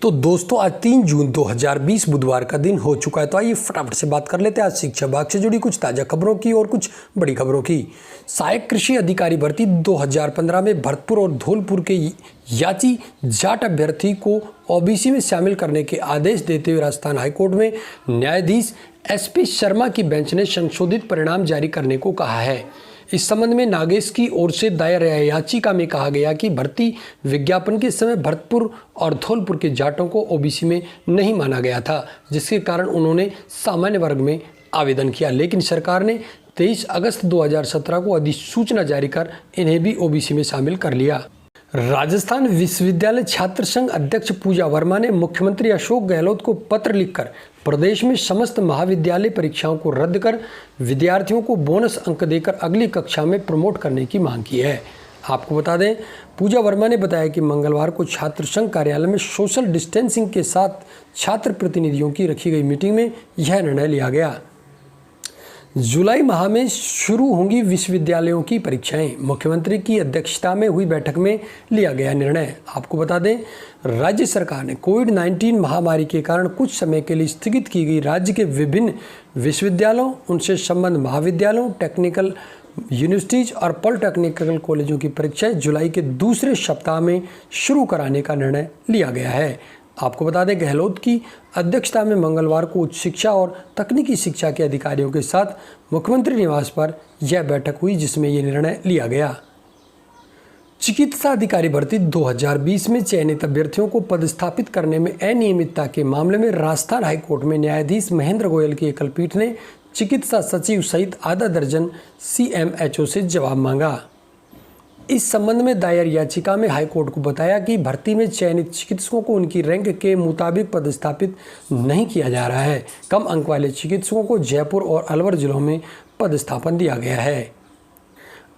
तो दोस्तों आज 3 जून 2020 बुधवार का दिन हो चुका है। तो आइए फटाफट से बात कर लेते हैं आज शिक्षा विभाग से जुड़ी कुछ ताज़ा खबरों की और कुछ बड़ी खबरों की। सहायक कृषि अधिकारी भर्ती 2015 में भरतपुर और धौलपुर के याची जाट अभ्यर्थी को ओबीसी में शामिल करने के आदेश देते हुए राजस्थान हाईकोर्ट में न्यायाधीश एसपी शर्मा की बेंच ने संशोधित परिणाम जारी करने को कहा है। इस संबंध में नागेश की ओर से दायर याचिका में कहा गया कि भर्ती विज्ञापन के समय भरतपुर और धौलपुर के जाटों को ओबीसी में नहीं माना गया था, जिसके कारण उन्होंने सामान्य वर्ग में आवेदन किया, लेकिन सरकार ने 23 अगस्त 2017 को अधिसूचना जारी कर इन्हें भी ओबीसी में शामिल कर लिया। राजस्थान विश्वविद्यालय छात्र संघ अध्यक्ष पूजा वर्मा ने मुख्यमंत्री अशोक गहलोत को पत्र लिखकर प्रदेश में समस्त महाविद्यालय परीक्षाओं को रद्द कर विद्यार्थियों को बोनस अंक देकर अगली कक्षा में प्रमोट करने की मांग की है। आपको बता दें, पूजा वर्मा ने बताया कि मंगलवार को छात्र संघ कार्यालय में सोशल डिस्टेंसिंग के साथ छात्र प्रतिनिधियों की रखी गई मीटिंग में यह निर्णय लिया गया। जुलाई माह में शुरू होंगी विश्वविद्यालयों की परीक्षाएं, मुख्यमंत्री की अध्यक्षता में हुई बैठक में लिया गया निर्णय। आपको बता दें, राज्य सरकार ने कोविड-19 महामारी के कारण कुछ समय के लिए स्थगित की गई राज्य के विभिन्न विश्वविद्यालयों, उनसे संबद्ध महाविद्यालयों, टेक्निकल यूनिवर्सिटीज और पॉलिटेक्निकल कॉलेजों की परीक्षाएं जुलाई के दूसरे सप्ताह में शुरू कराने का निर्णय लिया गया है। आपको बता दें, गहलोत की अध्यक्षता में मंगलवार को उच्च शिक्षा और तकनीकी शिक्षा के अधिकारियों के साथ मुख्यमंत्री निवास पर यह बैठक हुई, जिसमें यह निर्णय लिया गया। चिकित्सा अधिकारी भर्ती 2020 में चयनित अभ्यर्थियों को पदस्थापित करने में अनियमितता के मामले में राजस्थान हाईकोर्ट में न्यायाधीश महेंद्र गोयल की एकल पीठ ने चिकित्सा सचिव सहित आधा दर्जन CMHO से जवाब मांगा। इस संबंध में दायर याचिका में हाईकोर्ट को बताया कि भर्ती में चयनित चिकित्सकों को उनकी रैंक के मुताबिक पदस्थापित नहीं किया जा रहा है। कम अंक वाले चिकित्सकों को जयपुर और अलवर जिलों में पदस्थापन दिया गया है।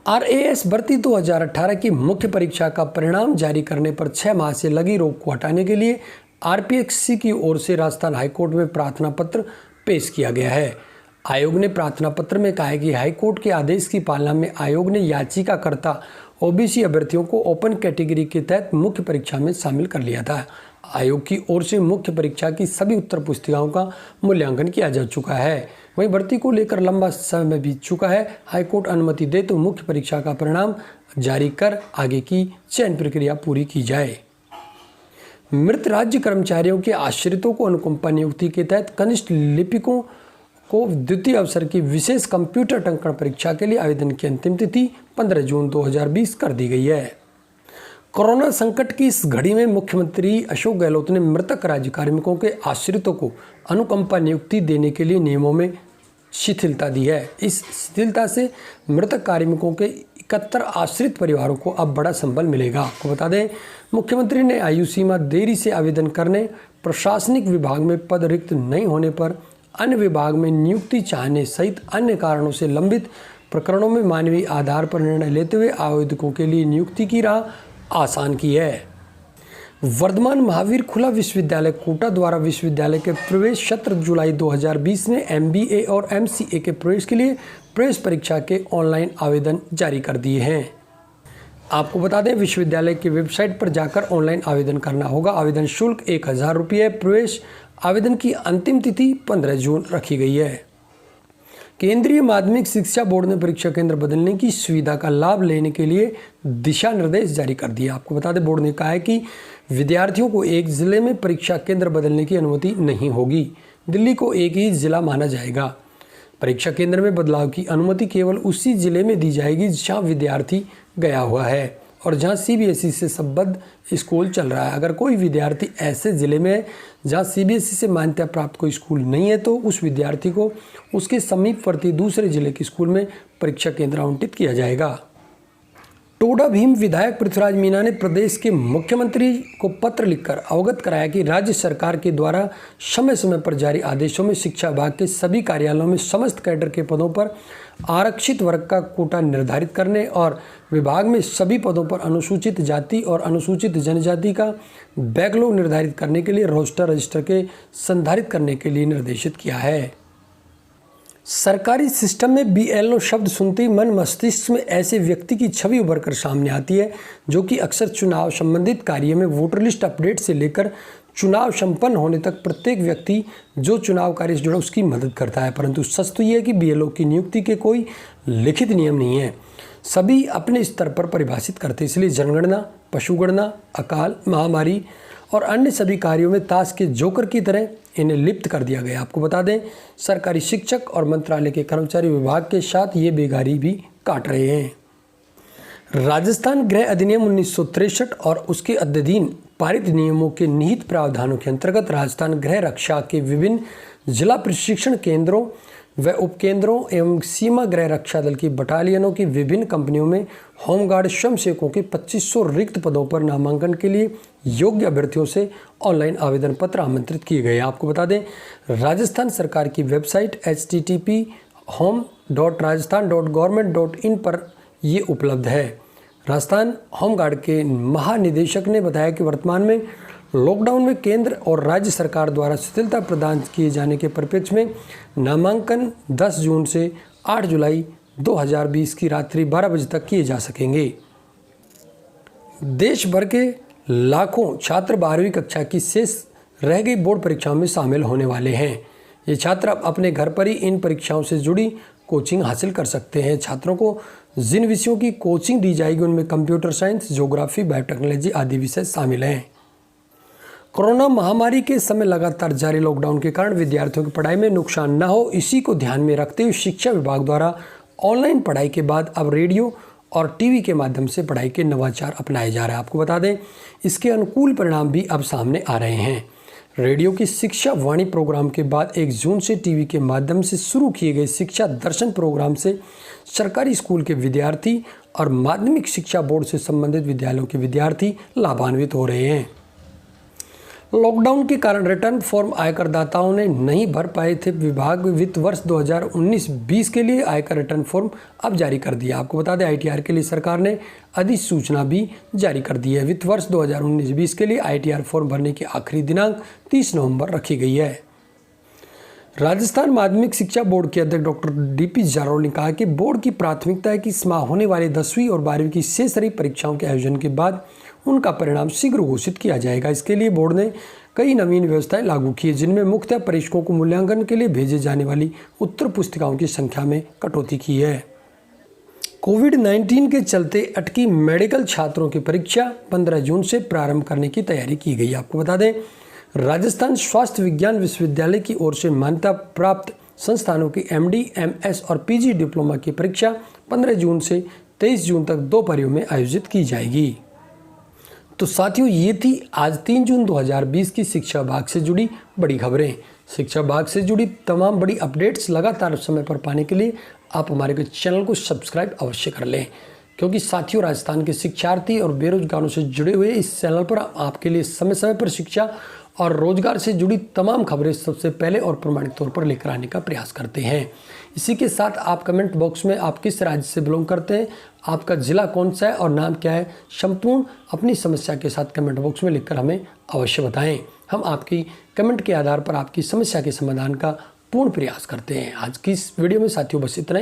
RAS भर्ती 2018 की मुख्य परीक्षा का परिणाम जारी करने पर 6 माह से लगी रोक को हटाने के लिए RPSC की ओर से राजस्थान हाईकोर्ट में प्रार्थना पत्र पेश किया गया है। आयोग ने प्रार्थना पत्र में कहा है कि हाईकोर्ट के आदेश की पालना में आयोग ने याचिकाकर्ता ओबीसी अभ्यर्थियों को ओपन कैटेगरी के तहत मुख्य परीक्षा में शामिल कर लिया था। आयोग की ओर से मुख्य परीक्षा की सभी उत्तर पुस्तिकाओं का मूल्यांकन किया जा चुका है। वहीं भर्ती को लेकर लंबा समय बीत चुका है। हाईकोर्ट अनुमति दे तो मुख्य परीक्षा का परिणाम जारी कर आगे की चयन प्रक्रिया पूरी की जाए। मृत राज्य कर्मचारियों के आश्रितों को अनुकंपा नियुक्ति के तहत कनिष्ठ लिपिकों को द्वितीय अवसर की विशेष कंप्यूटर टंकण परीक्षा के लिए आवेदन की अंतिम तिथि 15 जून 2020 कर दी गई है। कोरोना संकट की इस घड़ी में मुख्यमंत्री अशोक गहलोत ने मृतक राज्य कार्मिकों के आश्रितों को अनुकंपा नियुक्ति देने के लिए नियमों में शिथिलता दी है। इस शिथिलता से मृतक कार्मिकों के 71 आश्रित परिवारों को अब बड़ा संबल मिलेगा। आपको बता दें, मुख्यमंत्री ने आयु सीमा देरी से आवेदन करने, प्रशासनिक विभाग में पद रिक्त नहीं होने पर अन्य विभाग में नियुक्ति चाहने सहित अन्य कारणों से लंबित प्रकरणों में मानवीय आधार पर निर्णय लेते हुए आवेदकों के लिए नियुक्ति की राह आसान की है। वर्धमान महावीर खुला विश्वविद्यालय कोटा द्वारा विश्वविद्यालय के प्रवेश सत्र जुलाई 2020 में MBA और MCA के प्रवेश के लिए प्रवेश परीक्षा के ऑनलाइन आवेदन जारी कर दिए हैं। आपको बता दें, विश्वविद्यालय की वेबसाइट पर जाकर ऑनलाइन आवेदन करना होगा। आवेदन शुल्क 1000 रुपये है। प्रवेश आवेदन की अंतिम तिथि 15 जून रखी गई है। केंद्रीय माध्यमिक शिक्षा बोर्ड ने परीक्षा केंद्र बदलने की सुविधा का लाभ लेने के लिए दिशा निर्देश जारी कर दिए। आपको बता दें, बोर्ड ने कहा है कि विद्यार्थियों को एक जिले में परीक्षा केंद्र बदलने की अनुमति नहीं होगी। दिल्ली को एक ही जिला माना जाएगा। परीक्षा केंद्र में बदलाव की अनुमति केवल उसी जिले में दी जाएगी जहां विद्यार्थी गया हुआ है और जहां CBSE से संबद्ध स्कूल चल रहा है। अगर कोई विद्यार्थी ऐसे ज़िले में है जहां CBSE से मान्यता प्राप्त कोई स्कूल नहीं है, तो उस विद्यार्थी को उसके समीपवर्ती दूसरे जिले के स्कूल में परीक्षा केंद्र आवंटित किया जाएगा। टोडा भीम विधायक पृथ्वीराज मीणा ने प्रदेश के मुख्यमंत्री को पत्र लिखकर अवगत कराया कि राज्य सरकार के द्वारा समय समय पर जारी आदेशों में शिक्षा विभाग के सभी कार्यालयों में समस्त कैडर के पदों पर आरक्षित वर्ग का कोटा निर्धारित करने और विभाग में सभी पदों पर अनुसूचित जाति और अनुसूचित जनजाति का बैकलॉग निर्धारित करने के लिए रोस्टर रजिस्टर के संधारित करने के लिए निर्देशित किया है। सरकारी सिस्टम में BLO शब्द सुनते ही मन मस्तिष्क में ऐसे व्यक्ति की छवि उभर कर सामने आती है जो कि अक्सर चुनाव संबंधित कार्य में वोटर लिस्ट अपडेट से लेकर चुनाव संपन्न होने तक प्रत्येक व्यक्ति जो चुनाव कार्य से जुड़ा उसकी मदद करता है, परंतु सच तो ये है कि बीएलओ की नियुक्ति के कोई लिखित नियम नहीं है, सभी अपने स्तर पर परिभाषित करते हैं। इसलिए जनगणना, पशुगणना, अकाल, महामारी और अन्य सभी कार्यों में ताश के जोकर की तरह इन्हें लिप्त कर दिया गया। आपको बता दें, सरकारी शिक्षक और मंत्रालय के कर्मचारी विभाग के साथ ये बेगारी भी काट रहे हैं। राजस्थान गृह अधिनियम 1963 और उसके अध्ययन पारित नियमों के निहित प्रावधानों के अंतर्गत राजस्थान गृह रक्षा के विभिन्न जिला प्रशिक्षण केंद्रों व उपकेंद्रों एवं सीमा गृह रक्षा दल की बटालियनों की विभिन्न कंपनियों में होमगार्ड स्वयंसेवकों के 2500 रिक्त पदों पर नामांकन के लिए योग्य अभ्यर्थियों से ऑनलाइन आवेदन पत्र आमंत्रित किए गए। आपको बता दें, राजस्थान सरकार की वेबसाइट http://home.rajasthan.government.in पर ये उपलब्ध है। राजस्थान होमगार्ड के महानिदेशक ने बताया कि वर्तमान में लॉकडाउन में केंद्र और राज्य सरकार द्वारा शिथिलता प्रदान किए जाने के परिप्रेक्ष्य में नामांकन 10 जून से 8 जुलाई 2020 की रात्रि 12 बजे तक किए जा सकेंगे। देश भर के लाखों छात्र 12वीं कक्षा की शेष रह गई बोर्ड परीक्षाओं में शामिल होने वाले हैं। ये छात्र अब अपने घर पर ही इन परीक्षाओं से जुड़ी कोचिंग हासिल कर सकते हैं। छात्रों को जिन विषयों की कोचिंग दी जाएगी उनमें कंप्यूटर साइंस, ज्योग्राफी, बायोटेक्नोलॉजी आदि विषय शामिल हैं। कोरोना महामारी के समय लगातार जारी लॉकडाउन के कारण विद्यार्थियों की पढ़ाई में नुकसान न हो, इसी को ध्यान में रखते हुए शिक्षा विभाग द्वारा ऑनलाइन पढ़ाई के बाद अब रेडियो और टीवी के माध्यम से पढ़ाई के नवाचार अपनाए जा रहे हैं। आपको बता दें, इसके अनुकूल परिणाम भी अब सामने आ रहे हैं। रेडियो की शिक्षा वाणी प्रोग्राम के बाद 1 जून से टीवी के माध्यम से शुरू किए गए शिक्षा दर्शन प्रोग्राम से सरकारी स्कूल के विद्यार्थी और माध्यमिक शिक्षा बोर्ड से संबंधित विद्यालयों के विद्यार्थी लाभान्वित हो रहे हैं। लॉकडाउन के कारण रिटर्न फॉर्म आयकरदाताओं ने नहीं भर पाए थे। विभाग वित्त वर्ष 2019-20 के लिए आयकर रिटर्न फॉर्म अब जारी कर दिया। आपको बता दें, आईटीआर के लिए सरकार ने अधिसूचना भी जारी कर दी है। वित्त वर्ष 2019-20 के लिए आईटीआर फॉर्म भरने की आखिरी दिनांक 30 नवंबर रखी गई है। राजस्थान माध्यमिक शिक्षा बोर्ड के अध्यक्ष डॉक्टर डीपी जारोल ने कहा कि बोर्ड की प्राथमिकता है कि इस माह होने वाले 10वीं और 12वीं की शेष रही परीक्षाओं के आयोजन के बाद उनका परिणाम शीघ्र घोषित किया जाएगा। इसके लिए बोर्ड ने कई नवीन व्यवस्थाएं लागू की है, जिनमें मुख्यतः परीक्षकों को मूल्यांकन के लिए भेजे जाने वाली उत्तर पुस्तिकाओं की संख्या में कटौती की है। कोविड-19 के चलते अटकी मेडिकल छात्रों की परीक्षा 15 जून से प्रारंभ करने की तैयारी की गई। आपको बता दें, राजस्थान स्वास्थ्य विज्ञान विश्वविद्यालय की ओर से मान्यता प्राप्त संस्थानों की एमडी, एमएस और पीजी डिप्लोमा की परीक्षा 15 जून से 23 जून तक 2 पारियों में आयोजित की जाएगी। तो साथियों, ये थी आज 3 जून 2020 की शिक्षा विभाग से जुड़ी बड़ी खबरें। शिक्षा विभाग से जुड़ी तमाम बड़ी अपडेट्स लगातार समय पर पाने के लिए आप हमारे चैनल को सब्सक्राइब अवश्य कर लें, क्योंकि साथियों, राजस्थान के शिक्षार्थी और बेरोजगारों से जुड़े हुए इस चैनल पर आपके लिए समय समय पर शिक्षा और रोजगार से जुड़ी तमाम खबरें सबसे पहले और प्रमाणित तौर पर लेकर आने का प्रयास करते हैं। इसी के साथ आप कमेंट बॉक्स में आप किस राज्य से बिलोंग करते हैं, आपका जिला कौन सा है और नाम क्या है, संपूर्ण अपनी समस्या के साथ कमेंट बॉक्स में लिखकर हमें अवश्य बताएं। हम आपकी कमेंट के आधार पर आपकी समस्या के समाधान का पूर्ण प्रयास करते हैं। आज की इस वीडियो में साथियों बस इतना ही।